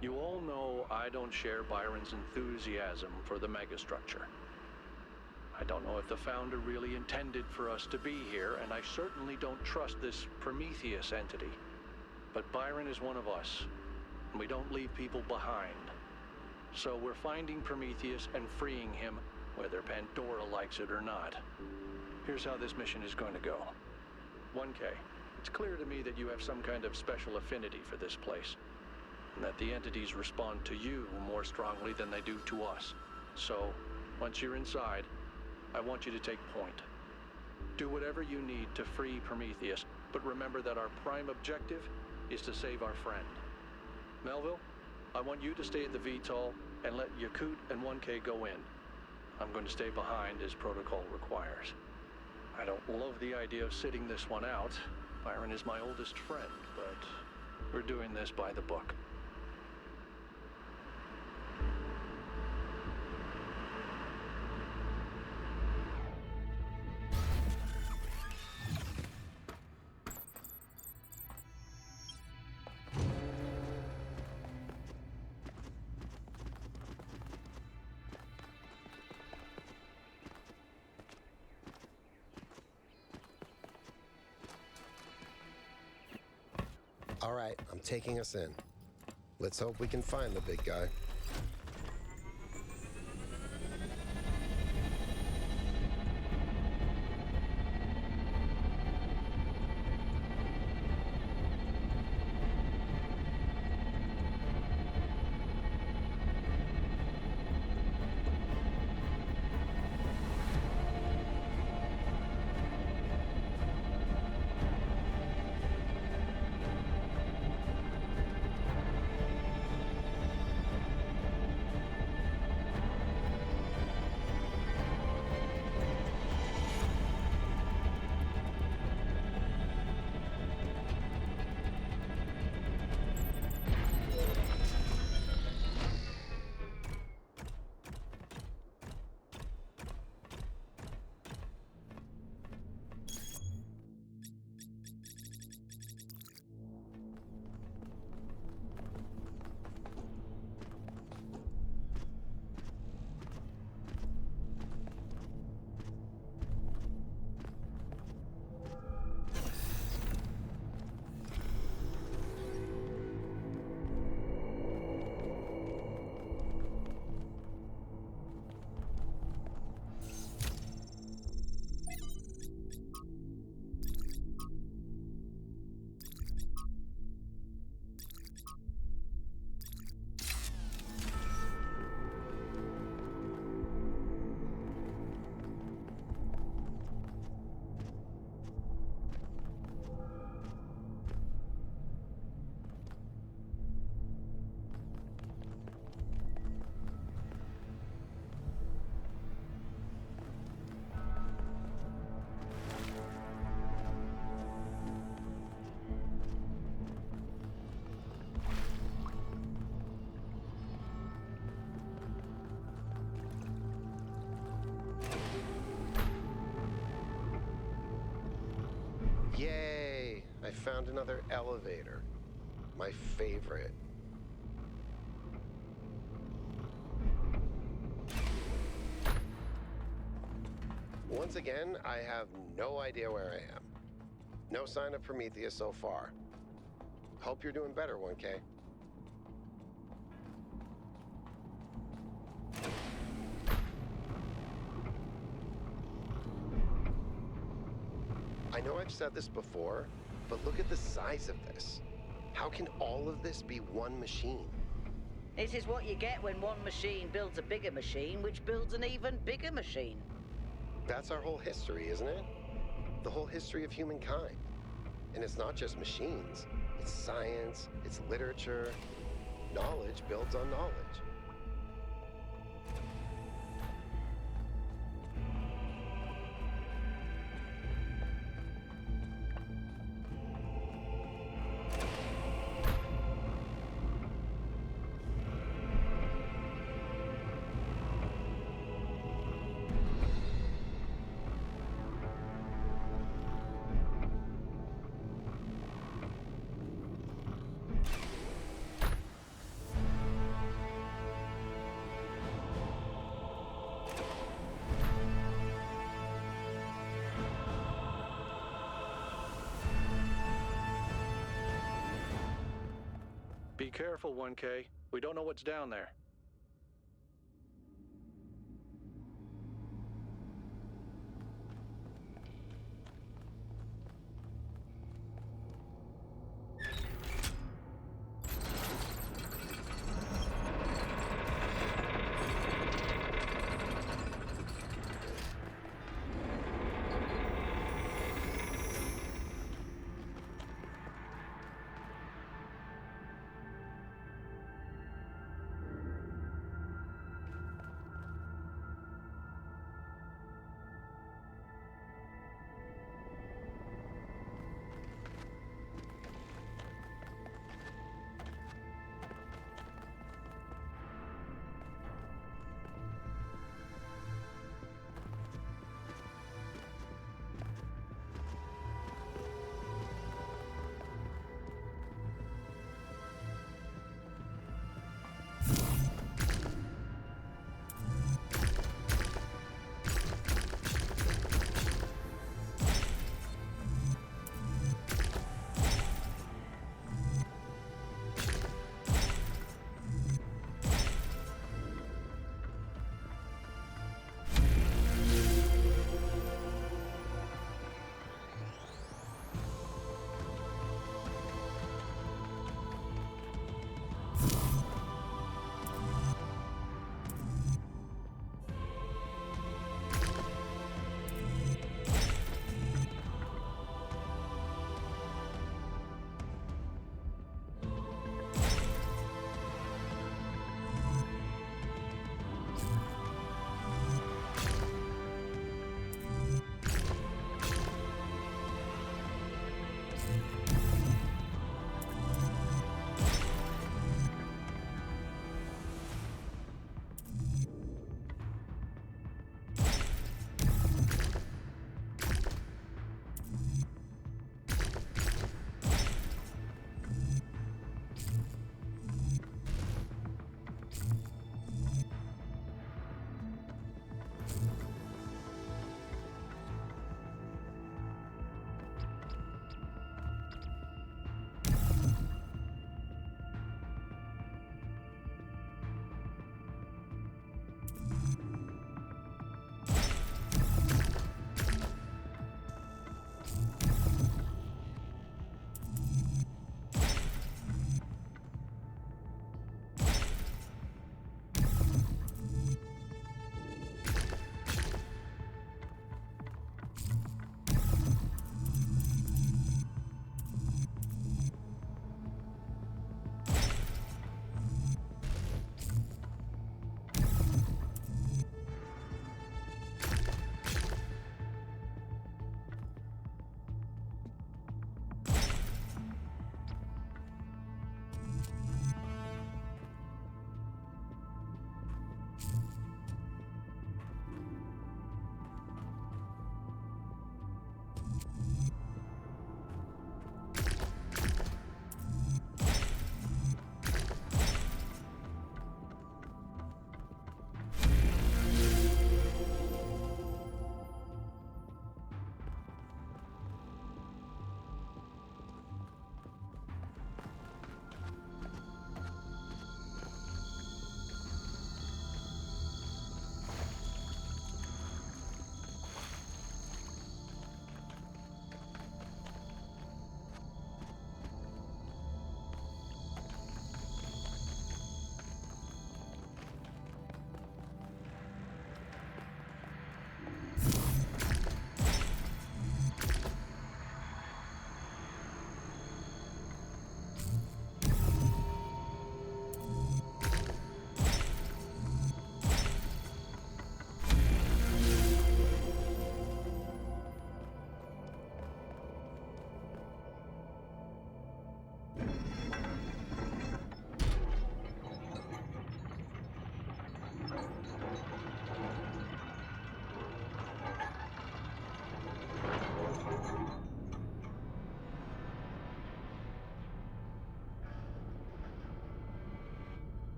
You all know I don't share Byron's enthusiasm for the megastructure. I don't know if the founder really intended for us to be here, and I certainly don't trust this Prometheus entity. But Byron is one of us, and we don't leave people behind. So we're finding Prometheus and freeing him, whether Pandora likes it or not. Here's how this mission is going to go. 1K, it's clear to me that you have some kind of special affinity for this place, and that the entities respond to you more strongly than they do to us. So, once you're inside, I want you to take point. Do whatever you need to free Prometheus, but remember that our prime objective is to save our friend. Melville, I want you to stay at the VTOL and let Yakut and 1K go in. I'm going to stay behind as protocol requires. I don't love the idea of sitting this one out. Byron is my oldest friend, but we're doing this by the book. All right, I'm taking us in. Let's hope we can find the big guy. Yay! I found another elevator. My favorite. Once again, I have no idea where I am. No sign of Prometheus so far. Hope you're doing better, 1K. I know I've said this before, but look at the size of this. How can all of this be one machine? This is what you get when one machine builds a bigger machine, which builds an even bigger machine. That's our whole history, isn't it? The whole history of humankind. And it's not just machines. It's science, it's literature. Knowledge builds on knowledge. Be careful, 1K. We don't know what's down there.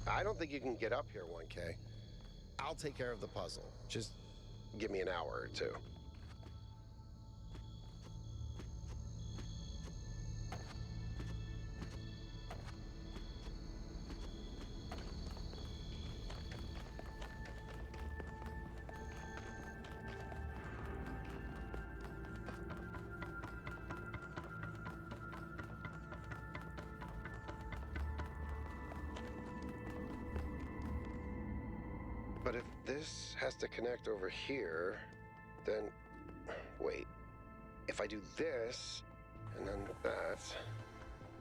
I don't think you can get up here, 1K. I'll take care of the puzzle. Just give me an hour or two. But if this has to connect over here, then... Wait. If I do this, and then that...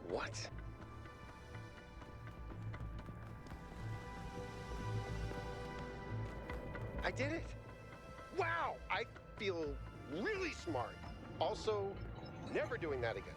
What? I did it! Wow! I feel really smart. Also, never doing that again.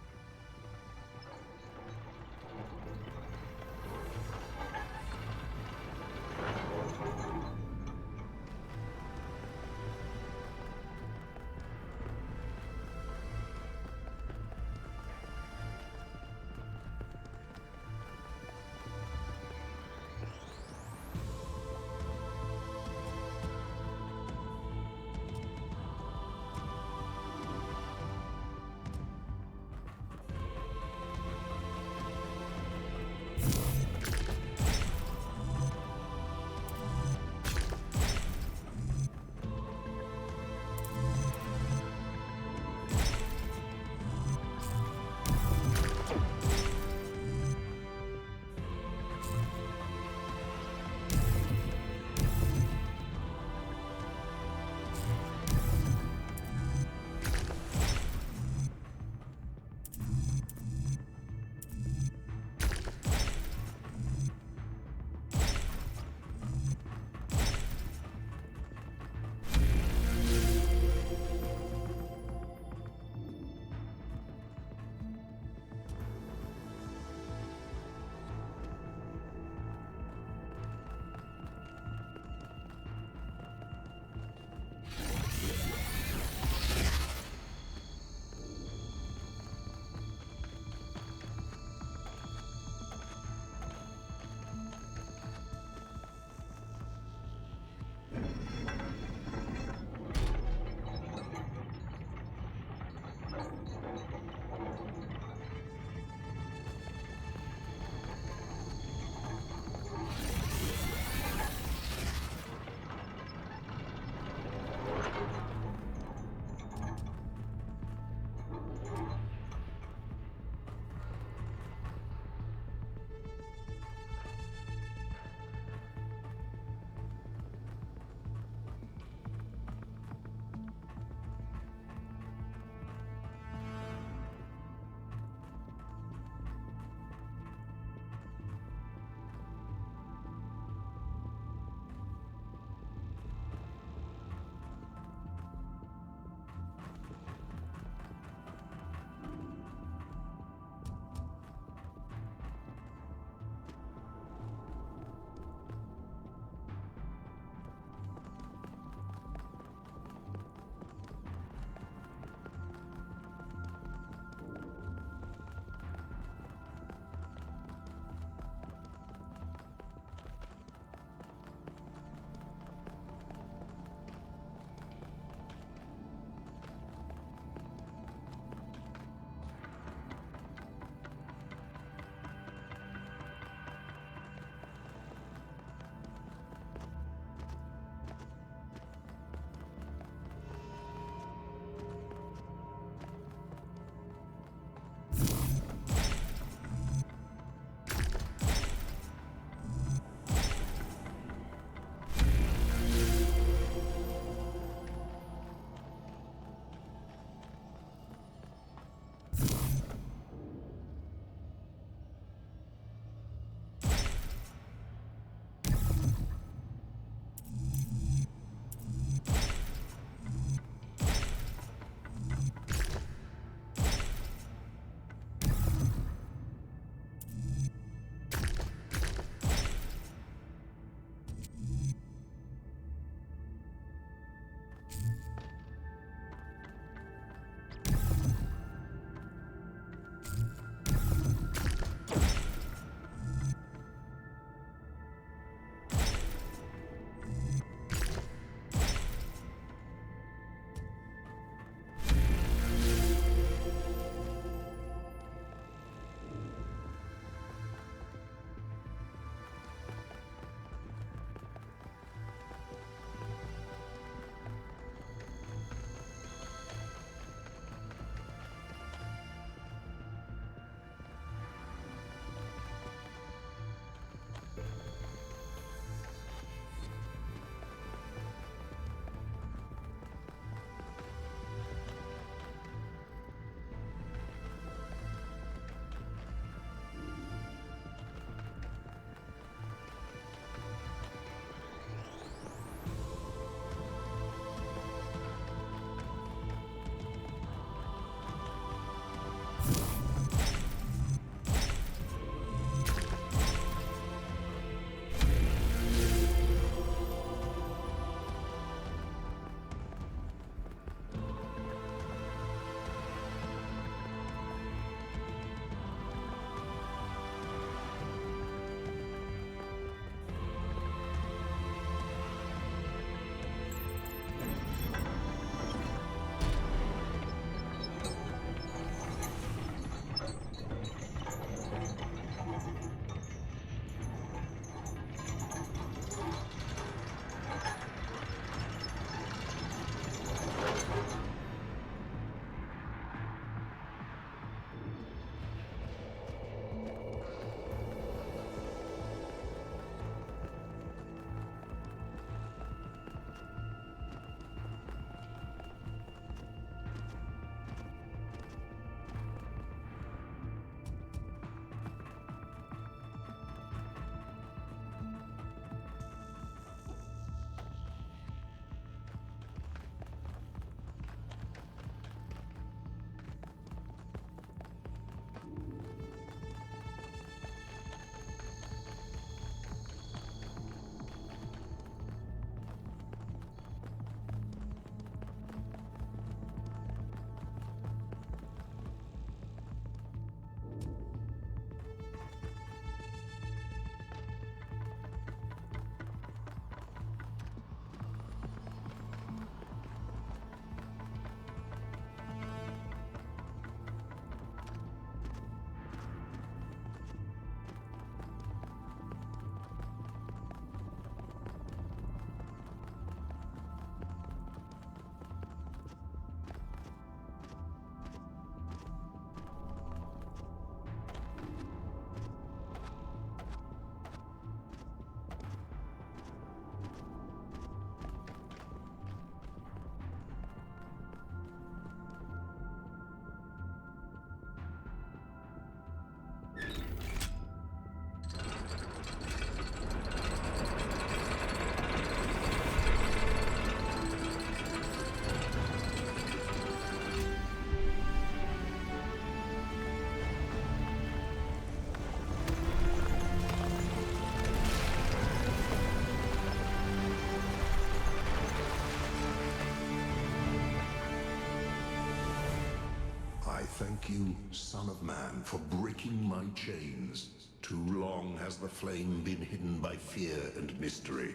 Thank you, Son of Man, for breaking my chains. Too long has the flame been hidden by fear and mystery.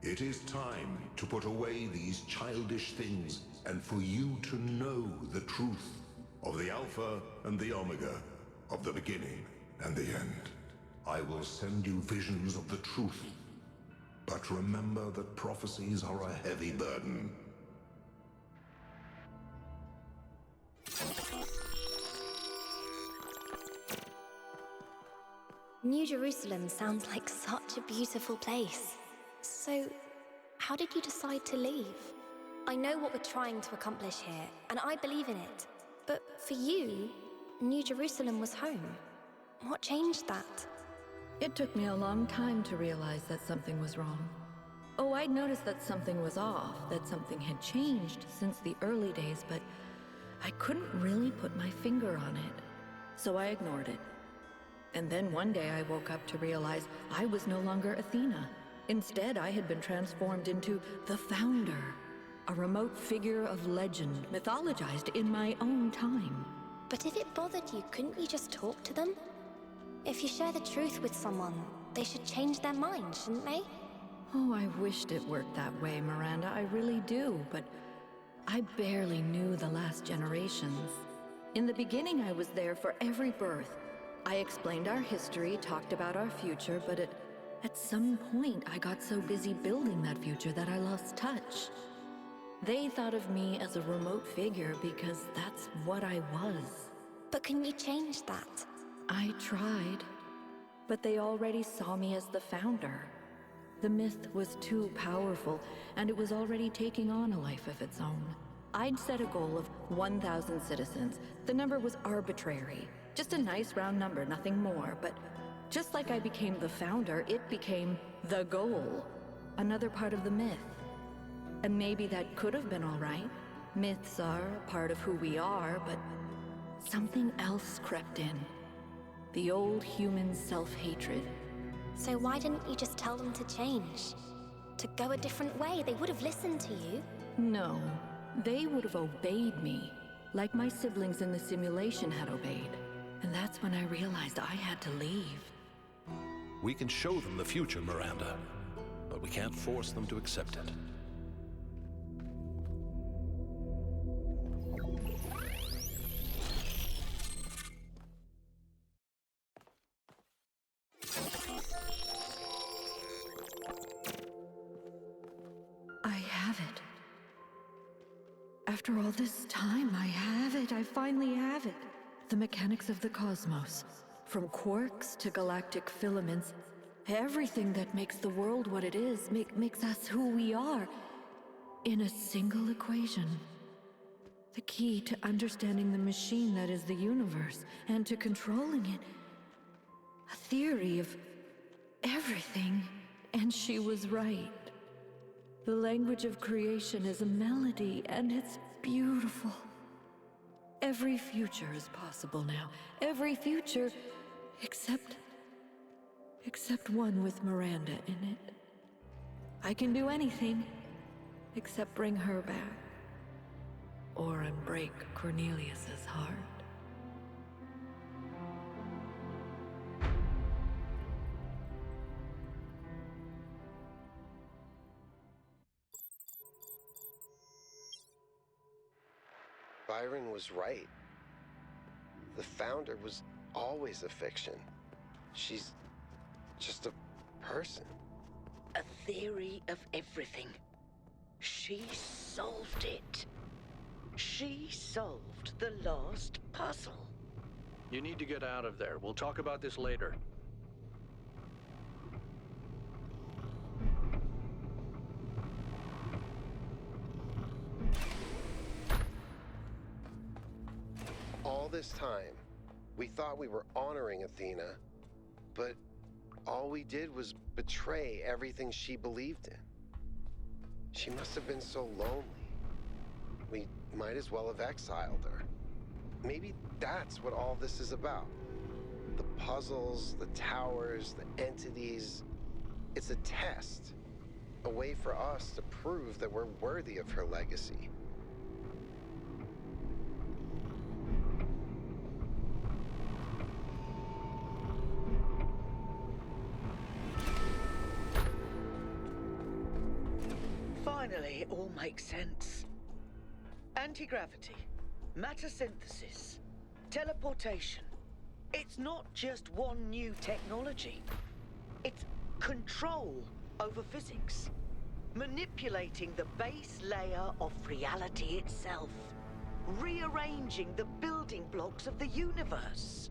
It is time to put away these childish things and for you to know the truth of the Alpha and the Omega, of the beginning and the end. I will send you visions of the truth, but remember that prophecies are a heavy burden. New Jerusalem sounds like such a beautiful place. So, how did you decide to leave? I know what we're trying to accomplish here, and I believe in it. But for you, New Jerusalem was home. What changed that? It took me a long time to realize that something was wrong. Oh, I'd noticed that something was off, that something had changed since the early days, but I couldn't really put my finger on it. So I ignored it. And then one day I woke up to realize I was no longer Athena. Instead, I had been transformed into the Founder, a remote figure of legend, mythologized in my own time. But if it bothered you, couldn't you just talk to them? If you share the truth with someone, they should change their mind, shouldn't they? Oh, I wished it worked that way, Miranda, I really do, but I barely knew the last generations. In the beginning, I was there for every birth. I explained our history, talked about our future, but at some point I got so busy building that future that I lost touch. They thought of me as a remote figure because that's what I was. But can you change that? I tried, but they already saw me as the Founder. The myth was too powerful, and it was already taking on a life of its own. I'd set a goal of 1,000 citizens. The number was arbitrary. Just a nice round number, nothing more, but just like I became the Founder, it became the goal. Another part of the myth. And maybe that could have been all right. Myths are a part of who we are, but something else crept in. The old human self-hatred. So why didn't you just tell them to change? To go a different way? They would have listened to you. No, they would have obeyed me, like my siblings in the simulation had obeyed. And that's when I realized I had to leave. We can show them the future, Miranda, but we can't force them to accept it. I have it. After all this time, I have it. I finally have it. The mechanics of the cosmos. From quarks to galactic filaments, everything that makes the world what it is, makes us who we are, in a single equation. The key to understanding the machine that is the universe, and to controlling it. A theory of everything. And she was right. The language of creation is a melody, and it's beautiful. Every future is possible now. Every future, except one with Miranda in it. I can do anything, except bring her back. Or unbreak Cornelius's heart. Byron was right. The Founder was always a fiction. She's just a person. A theory of everything. She solved it. She solved the last puzzle. You need to get out of there. We'll talk about this later. All this time, we thought we were honoring Athena, but all we did was betray everything she believed in. She must have been so lonely. We might as well have exiled her. Maybe that's what all this is about. The puzzles, the towers, the entities. It's a test. A way for us to prove that we're worthy of her legacy. Finally, it all makes sense. Anti-gravity, matter synthesis, teleportation. It's not just one new technology. It's control over physics. Manipulating the base layer of reality itself. Rearranging the building blocks of the universe.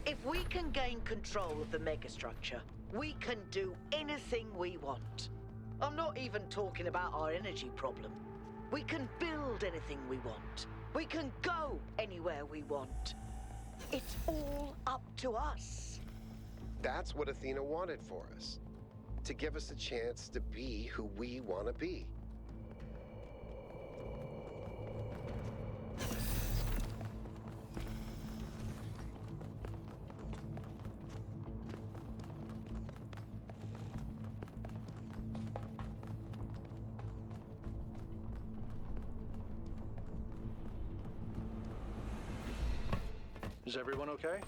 If we can gain control of the megastructure, we can do anything we want. I'm not even talking about our energy problem. We can build anything we want. We can go anywhere we want. It's all up to us. That's what Athena wanted for us. To give us a chance to be who we want to be. Is everyone okay?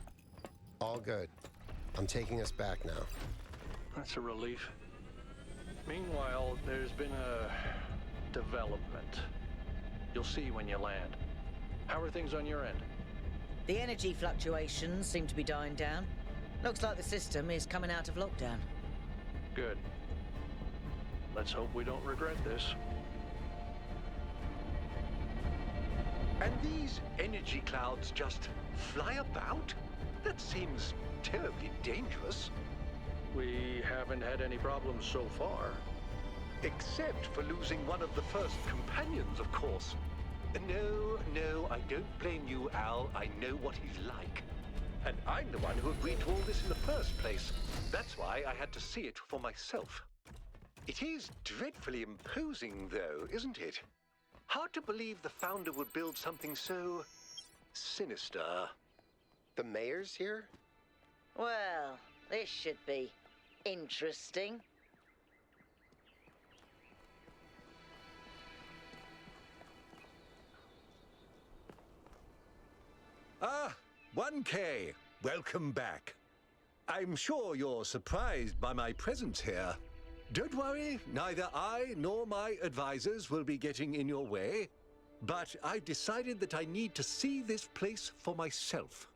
All good. I'm taking us back now. That's a relief. Meanwhile, there's been a development. You'll see when you land. How are things on your end? The energy fluctuations seem to be dying down. Looks like the system is coming out of lockdown. Good. Let's hope we don't regret this. And these energy clouds just fly about? That seems terribly dangerous. We haven't had any problems so far. Except for losing one of the first companions, of course. No, I don't blame you, Al. I know what he's like. And I'm the one who agreed to all this in the first place. That's why I had to see it for myself. It is dreadfully imposing, though, isn't it? Hard to believe the founder would build something so sinister. The mayor's here? Well, this should be interesting. Ah, 1K. Welcome back. I'm sure you're surprised by my presence here. Don't worry, neither I nor my advisors will be getting in your way. But I decided that I need to see this place for myself.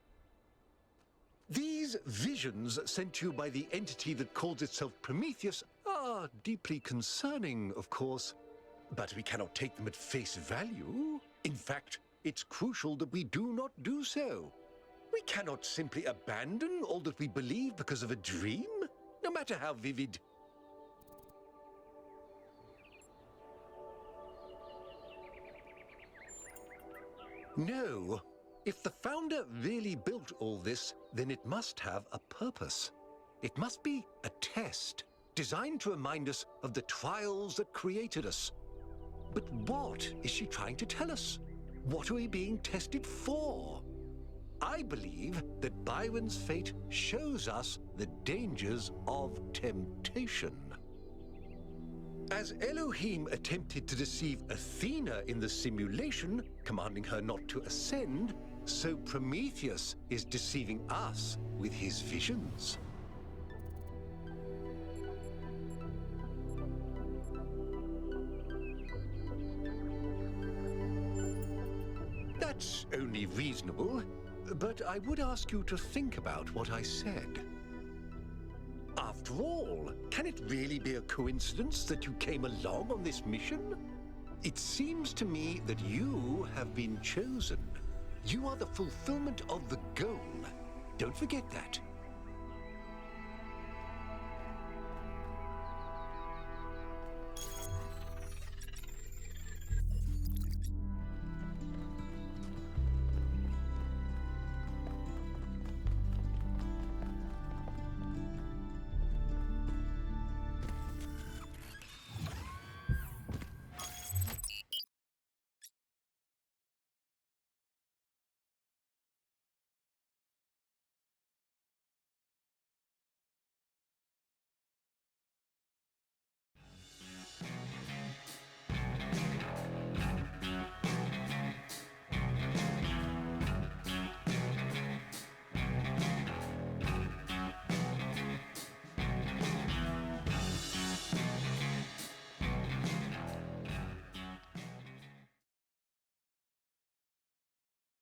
These visions sent to you by the entity that calls itself Prometheus are deeply concerning, of course. But we cannot take them at face value. In fact, it's crucial that we do not do so. We cannot simply abandon all that we believe because of a dream, no matter how vivid. No. If the founder really built all this, then it must have a purpose. It must be a test, designed to remind us of the trials that created us. But what is she trying to tell us? What are we being tested for? I believe that Byron's fate shows us the dangers of temptation. As Elohim attempted to deceive Athena in the simulation, commanding her not to ascend, so Prometheus is deceiving us with his visions. That's only reasonable, but I would ask you to think about what I said. After all, can it really be a coincidence that you came along on this mission? It seems to me that you have been chosen. You are the fulfillment of the goal. Don't forget that.